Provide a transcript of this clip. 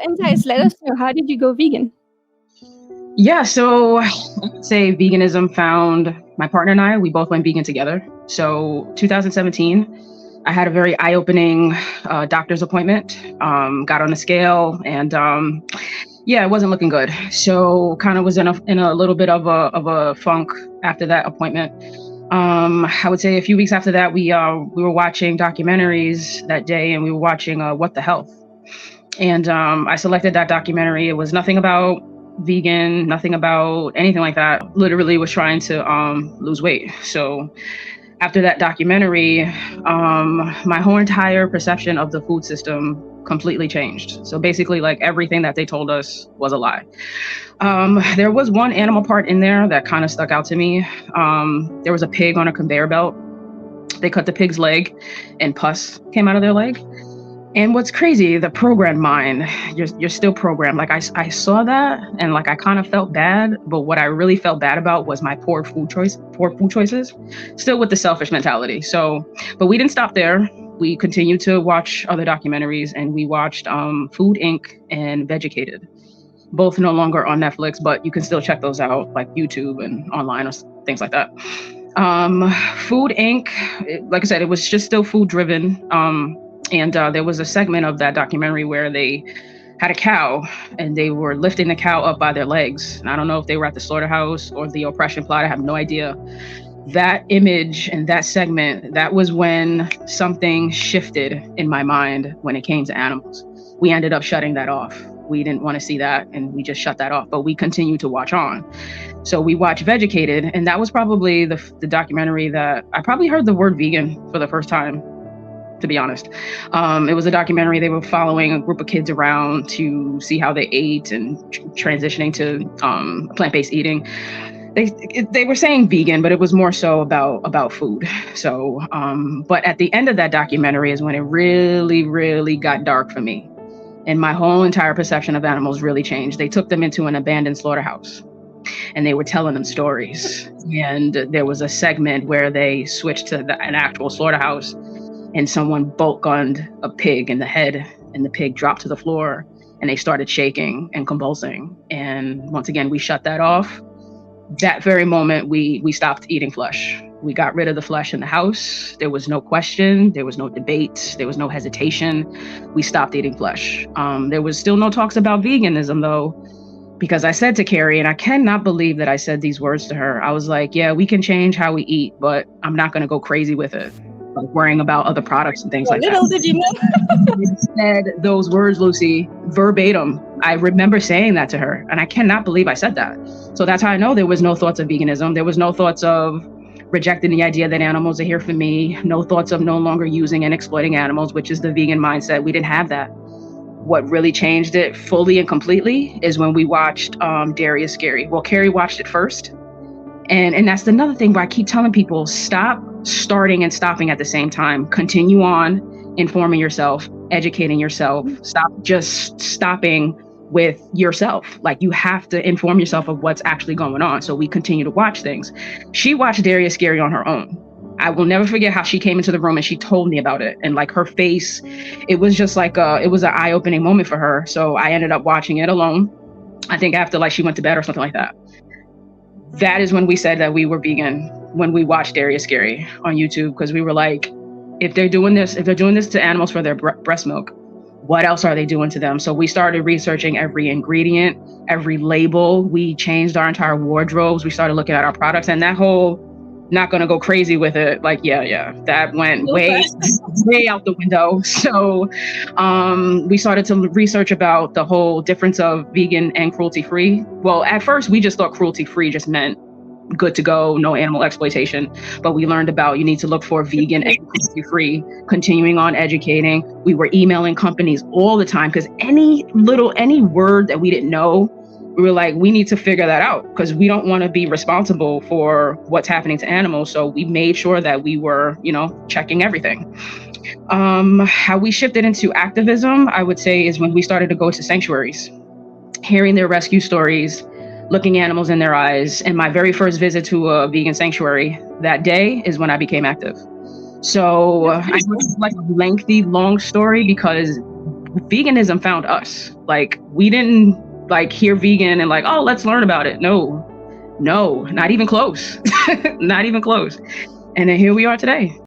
and guys, let us know, how did you go vegan? Yeah, so I would say veganism found my partner and I. We both went vegan together. So 2017, I had a very eye-opening doctor's appointment. Got on the scale, and yeah, it wasn't looking good. So kind of was in a little bit of a funk after that appointment. I would say a few weeks after that, we were watching documentaries that day, and we were watching What the Health. And I selected that documentary. It was nothing about vegan, nothing about anything like that. Literally was trying to lose weight. So after that documentary, my whole entire perception of the food system completely changed. So basically, like, everything that they told us was a lie. There was one animal part in there that kind of stuck out to me. There was a pig on a conveyor belt. They cut the pig's leg and pus came out of their leg. And what's crazy, the programmed mind, you're still programmed. Like, I saw that, and like, I kind of felt bad, but what I really felt bad about was my poor food choices, still with the selfish mentality. So, but we didn't stop there. We continued to watch other documentaries, and we watched Food Inc. and Vegucated, both no longer on Netflix, but you can still check those out, like YouTube and online or things like that. Food Inc., like I said, it was just still food driven. And there was a segment of that documentary where they had a cow, and they were lifting the cow up by their legs. And I don't know if they were at the slaughterhouse or the oppression plot. I have no idea. That image and that segment, that was when something shifted in my mind when it came to animals. We ended up shutting that off. We didn't want to see that, and we just shut that off, but we continued to watch on. So we watched Vegucated, and that was probably the documentary that I probably heard the word vegan for the first time, to be honest. It was a documentary. They were following a group of kids around to see how they ate and transitioning to plant-based eating. They were saying vegan, but it was more so about food. So, but at the end of that documentary is when it really, really got dark for me. And my whole entire perception of animals really changed. They took them into an abandoned slaughterhouse, and they were telling them stories. And there was a segment where they switched to an actual slaughterhouse, and someone bolt gunned a pig in the head, and the pig dropped to the floor, and they started shaking and convulsing. And once again, we shut that off. That very moment, we stopped eating flesh. We got rid of the flesh in the house. There was no question. There was no debate. There was no hesitation. We stopped eating flesh. There was still no talks about veganism, though, because I said to Kari, and I cannot believe that I said these words to her. I was like, yeah, we can change how we eat, but I'm not going to go crazy with it, like worrying about other products and things like that. Little did you know. You said those words, Lucy, verbatim. I remember saying that to her, and I cannot believe I said that. So that's how I know there was no thoughts of veganism. There was no thoughts of rejecting the idea that animals are here for me. No thoughts of no longer using and exploiting animals, which is the vegan mindset. We didn't have that. What really changed it fully and completely is when we watched Dairy is Scary. Well, Kari watched it first. And that's another thing where I keep telling people, stop starting and stopping at the same time. Continue on informing yourself, educating yourself. Stop just stopping with yourself. Like, you have to inform yourself of what's actually going on. So we continue to watch things. She watched Dairy is Scary on her own. I will never forget how she came into the room and she told me about it. And like, her face, it was just like, it was an eye-opening moment for her. So I ended up watching it alone. I think after like she went to bed or something like that. That is when we said that we were vegan, when we watched Dairy is Scary on YouTube, because we were like, if they're doing this to animals for their breast milk, what else are they doing to them? So we started researching every ingredient, every label. We changed our entire wardrobes. We started looking at our products, and that whole not going to go crazy with it, like, yeah, that went way out the window. So we started to research about the whole difference of vegan and cruelty-free. Well, at first, we just thought cruelty-free just meant good to go, no animal exploitation. But we learned about you need to look for vegan and cruelty-free, continuing on educating. We were emailing companies all the time because any word that we didn't know, we were like, we need to figure that out because we don't want to be responsible for what's happening to animals. So we made sure that we were, checking everything. How we shifted into activism, I would say, is when we started to go to sanctuaries, hearing their rescue stories, looking animals in their eyes. And my very first visit to a vegan sanctuary that day is when I became active. So I know it's like a lengthy, long story because veganism found us. Like, we didn't like hear vegan and like, oh, let's learn about it. No, not even close. Not even close. And then here we are today.